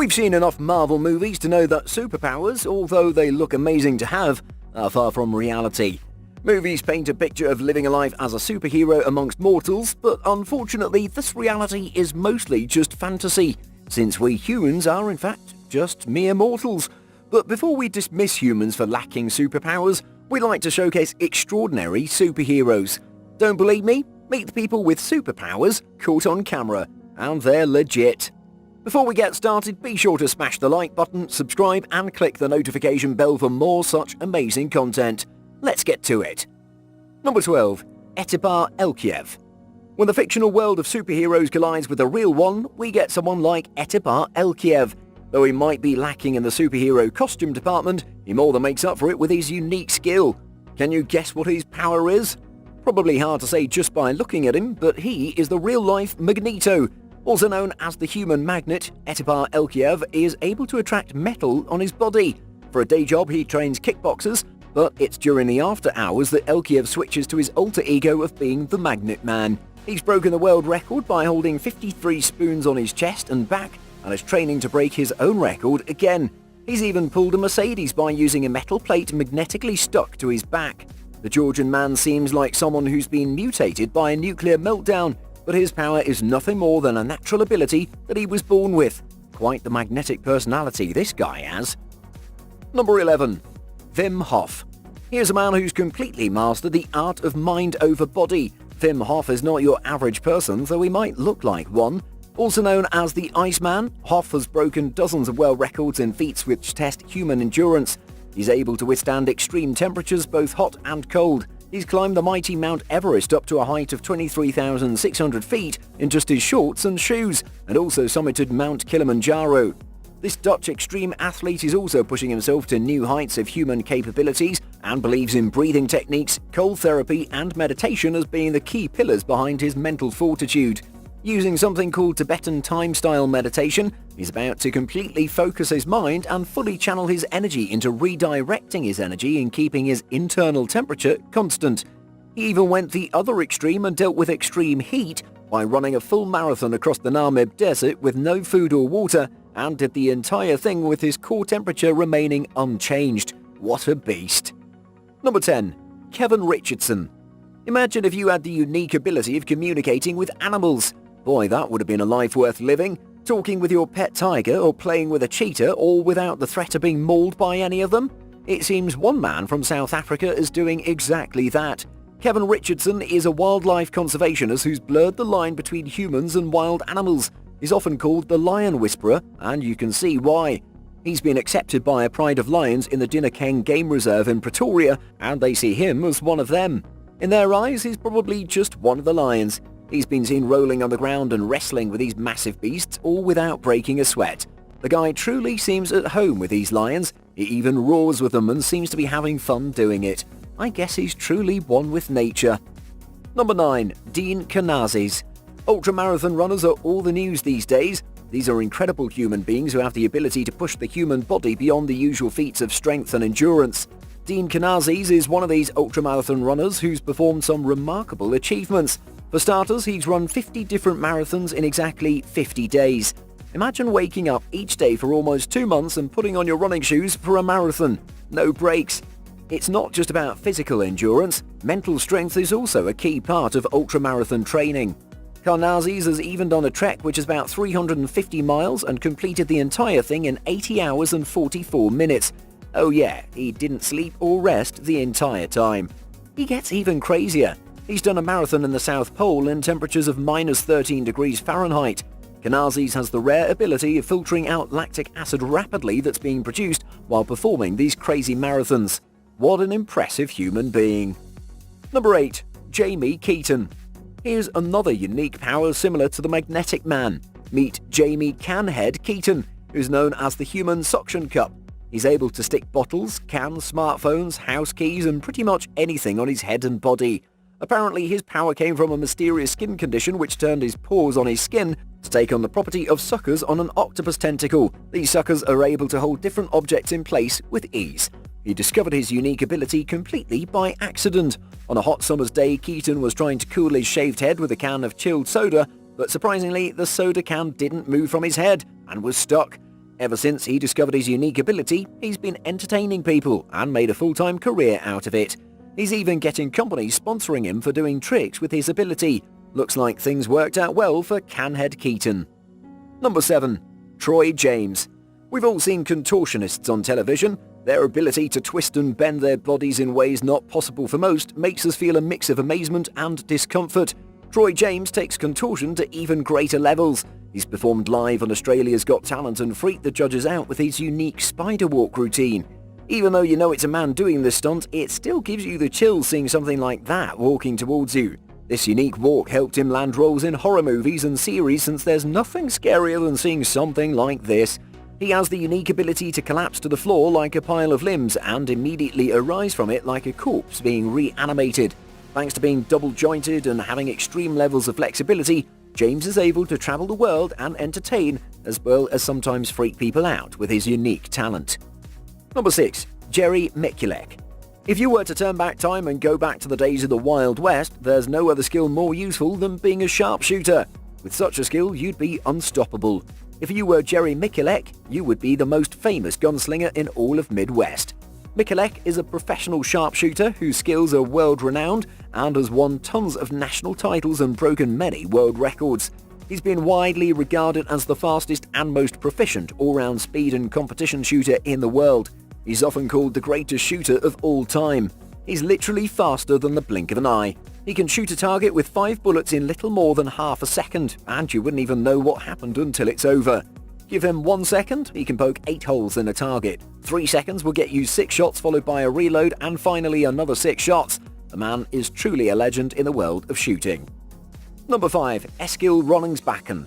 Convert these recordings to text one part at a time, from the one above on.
We've seen enough Marvel movies to know that superpowers, although they look amazing to have, are far from reality. Movies paint a picture of living a life as a superhero amongst mortals, but unfortunately this reality is mostly just fantasy, since we humans are in fact just mere mortals. But before we dismiss humans for lacking superpowers, we like to showcase extraordinary superheroes. Don't believe me? Meet the people with superpowers caught on camera, and they're legit. Before we get started, be sure to smash the like button, subscribe and click the notification bell for more such amazing content. Let's get to it. Number 12. Etiba ElKiev. When the fictional world of superheroes collides with the real one, we get someone like Etiba ElKiev. Though he might be lacking in the superhero costume department, he more than makes up for it with his unique skill. Can you guess what his power is? Probably hard to say just by looking at him, but he is the real-life Magneto. Also known as the human magnet, Etiba ElKiev is able to attract metal on his body. For a day job, he trains kickboxers, but it's during the after hours that ElKiev switches to his alter ego of being the Magnet Man. He's broken the world record by holding 53 spoons on his chest and back, and is training to break his own record again. He's even pulled a Mercedes by using a metal plate magnetically stuck to his back. The Georgian man seems like someone who's been mutated by a nuclear meltdown, but his power is nothing more than a natural ability that he was born with. Quite the magnetic personality this guy has. Number 11. Vim Hof. Here's a man who's completely mastered the art of mind over body. Vim Hof is not your average person, though he might look like one. Also known as the Iceman, Hof has broken dozens of world records in feats which test human endurance. He's able to withstand extreme temperatures, both hot and cold. He's climbed the mighty Mount Everest up to a height of 23,600 feet in just his shorts and shoes, and also summited Mount Kilimanjaro. This Dutch extreme athlete is also pushing himself to new heights of human capabilities and believes in breathing techniques, cold therapy and meditation as being the key pillars behind his mental fortitude. Using something called Tibetan time-style meditation, he's about to completely focus his mind and fully channel his energy into redirecting his energy and keeping his internal temperature constant. He even went the other extreme and dealt with extreme heat by running a full marathon across the Namib Desert with no food or water, and did the entire thing with his core temperature remaining unchanged. What a beast. Number 10. Kevin Richardson. Imagine if you had the unique ability of communicating with animals. Boy, that would have been a life worth living. Talking with your pet tiger or playing with a cheetah, all without the threat of being mauled by any of them? It seems one man from South Africa is doing exactly that. Kevin Richardson is a wildlife conservationist who's blurred the line between humans and wild animals. He's often called the Lion Whisperer, and you can see why. He's been accepted by a pride of lions in the Dinokeng Game Reserve in Pretoria, and they see him as one of them. In their eyes, he's probably just one of the lions. He's been seen rolling on the ground and wrestling with these massive beasts, all without breaking a sweat. The guy truly seems at home with these lions. He even roars with them and seems to be having fun doing it. I guess he's truly one with nature. Number 9. Dean Canazis. Ultramarathon runners are all the news these days. These are incredible human beings who have the ability to push the human body beyond the usual feats of strength and endurance. Dean Canazis is one of these ultramarathon runners who's performed some remarkable achievements. For starters, he's run 50 different marathons in exactly 50 days. Imagine waking up each day for almost 2 months and putting on your running shoes for a marathon. No breaks. It's not just about physical endurance. Mental strength is also a key part of ultramarathon training. Canazis has even done a trek which is about 350 miles and completed the entire thing in 80 hours and 44 minutes. Oh yeah, he didn't sleep or rest the entire time. He gets even crazier. He's done a marathon in the South Pole in temperatures of minus 13 degrees Fahrenheit. Canazis has the rare ability of filtering out lactic acid rapidly that's being produced while performing these crazy marathons. What an impressive human being. Number 8. Jamie Keaton. Here's another unique power similar to the Magnetic Man. Meet Jamie Canhead Keaton, who's known as the Human Suction Cup. He's able to stick bottles, cans, smartphones, house keys and pretty much anything on his head and body. Apparently his power came from a mysterious skin condition which turned his pores on his skin to take on the property of suckers on an octopus tentacle. These suckers are able to hold different objects in place with ease. He discovered his unique ability completely by accident. On a hot summer's day, Keaton was trying to cool his shaved head with a can of chilled soda, but surprisingly, the soda can didn't move from his head and was stuck. Ever since he discovered his unique ability, he's been entertaining people and made a full-time career out of it. He's even getting companies sponsoring him for doing tricks with his ability. Looks like things worked out well for Canhead Keaton. Number 7. Troy James. We've all seen contortionists on television. Their ability to twist and bend their bodies in ways not possible for most makes us feel a mix of amazement and discomfort. Troy James takes contortion to even greater levels. He's performed live on Australia's Got Talent and freaked the judges out with his unique spider walk routine. Even though you know it's a man doing this stunt, it still gives you the chills seeing something like that walking towards you. This unique walk helped him land roles in horror movies and series, since there's nothing scarier than seeing something like this. He has the unique ability to collapse to the floor like a pile of limbs and immediately arise from it like a corpse being reanimated. Thanks to being double-jointed and having extreme levels of flexibility, James is able to travel the world and entertain, as well as sometimes freak people out with his unique talent. Number 6. Jerry Miculek. If you were to turn back time and go back to the days of the Wild West, there's no other skill more useful than being a sharpshooter. With such a skill, you'd be unstoppable. If you were Jerry Miculek, you would be the most famous gunslinger in all of Midwest. Miculek is a professional sharpshooter whose skills are world-renowned and has won tons of national titles and broken many world records. He's been widely regarded as the fastest and most proficient all-round speed and competition shooter in the world. He's often called the greatest shooter of all time. He's literally faster than the blink of an eye. He can shoot a target with 5 bullets in little more than half a second, and you wouldn't even know what happened until it's over. Give him 1 second, he can poke 8 holes in a target. 3 seconds will get you 6 shots followed by a reload, and finally another 6 shots. The man is truly a legend in the world of shooting. Number 5. Eskil Rosensbachen.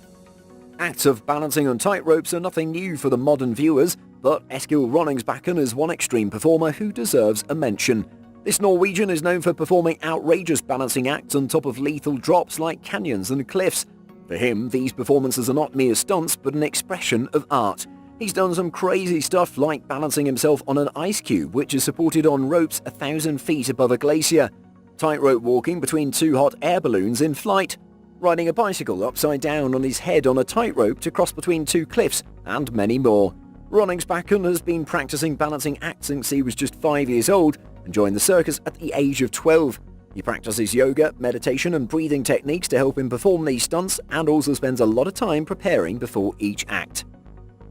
Acts of balancing on tightropes are nothing new for the modern viewers, but Eskil Rosensbachen is one extreme performer who deserves a mention. This Norwegian is known for performing outrageous balancing acts on top of lethal drops like canyons and cliffs. For him, these performances are not mere stunts, but an expression of art. He's done some crazy stuff like balancing himself on an ice cube, which is supported on ropes 1,000 feet above a glacier, tightrope walking between 2 hot air balloons in flight, riding a bicycle upside down on his head on a tightrope to cross between 2 cliffs, and many more. Rosensbachen has been practicing balancing acts since he was just 5 years old and joined the circus at the age of 12. He practices yoga, meditation and breathing techniques to help him perform these stunts, and also spends a lot of time preparing before each act.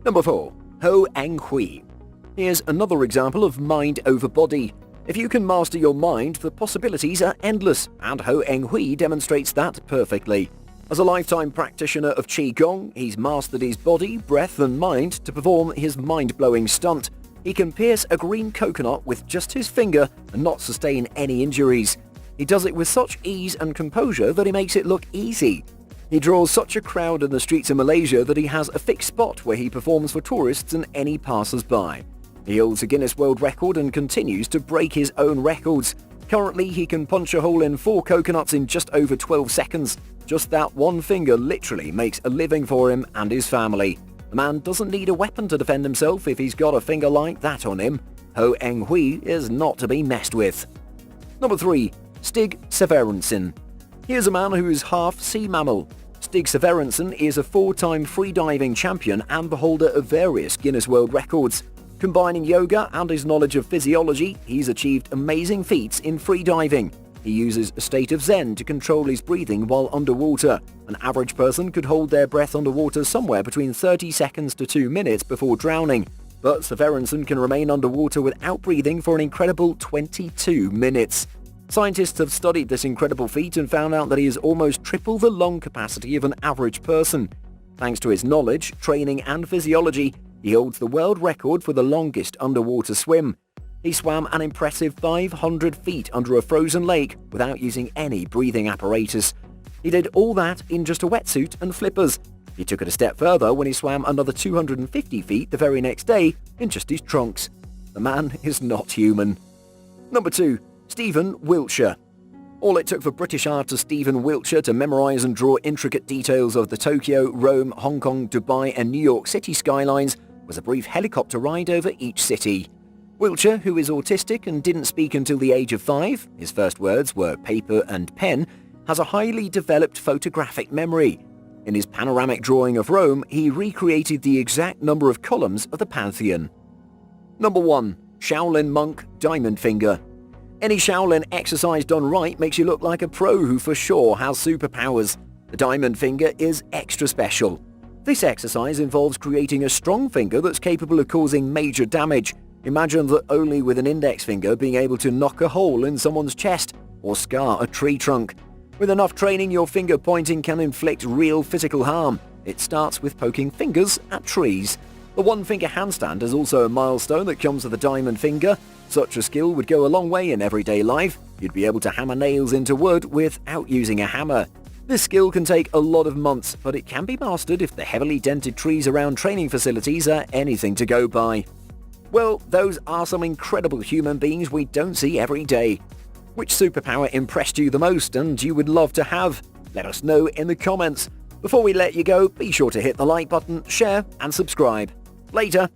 Number 4. Enqi. Here's another example of mind over body. If you can master your mind, the possibilities are endless, and Enqi demonstrates that perfectly. As a lifetime practitioner of Qigong, he's mastered his body, breath and mind to perform his mind-blowing stunt. He can pierce a green coconut with just his finger and not sustain any injuries. He does it with such ease and composure that he makes it look easy. He draws such a crowd in the streets of Malaysia that he has a fixed spot where he performs for tourists and any passers-by. He holds a Guinness World Record and continues to break his own records. Currently, he can punch a hole in 4 coconuts in just over 12 seconds. Just that one finger literally makes a living for him and his family. The man doesn't need a weapon to defend himself if he's got a finger like that on him. Enqi is not to be messed with. Number 3. Stig Severensen. Here's a man who is half sea mammal. Stig Severensen is a 4-time freediving champion and the holder of various Guinness World Records. Combining yoga and his knowledge of physiology, he's achieved amazing feats in freediving. He uses a state of Zen to control his breathing while underwater. An average person could hold their breath underwater somewhere between 30 seconds to 2 minutes before drowning, but Severensen can remain underwater without breathing for an incredible 22 minutes. Scientists have studied this incredible feat and found out that he is almost triple the lung capacity of an average person. Thanks to his knowledge, training and physiology, he holds the world record for the longest underwater swim. He swam an impressive 500 feet under a frozen lake without using any breathing apparatus. He did all that in just a wetsuit and flippers. He took it a step further when he swam another 250 feet the very next day in just his trunks. The man is not human. Number 2. Stephen Wiltshire. All it took for British artist Stephen Wiltshire to memorize and draw intricate details of the Tokyo, Rome, Hong Kong, Dubai and New York City skylines was a brief helicopter ride over each city. Wiltshire, who is autistic and didn't speak until the age of 5, his first words were paper and pen, has a highly developed photographic memory. In his panoramic drawing of Rome, he recreated the exact number of columns of the Pantheon. Number 1. Shaolin Monk Diamond Finger. Any Shaolin exercise done right makes you look like a pro who for sure has superpowers. The diamond finger is extra special. This exercise involves creating a strong finger that's capable of causing major damage. Imagine that only with an index finger being able to knock a hole in someone's chest or scar a tree trunk. With enough training, your finger pointing can inflict real physical harm. It starts with poking fingers at trees. The one-finger handstand is also a milestone that comes with a diamond finger. Such a skill would go a long way in everyday life. You'd be able to hammer nails into wood without using a hammer. This skill can take a lot of months, but it can be mastered if the heavily dented trees around training facilities are anything to go by. Well, those are some incredible human beings we don't see every day. Which superpower impressed you the most and you would love to have? Let us know in the comments. Before we let you go, be sure to hit the like button, share and subscribe. Later.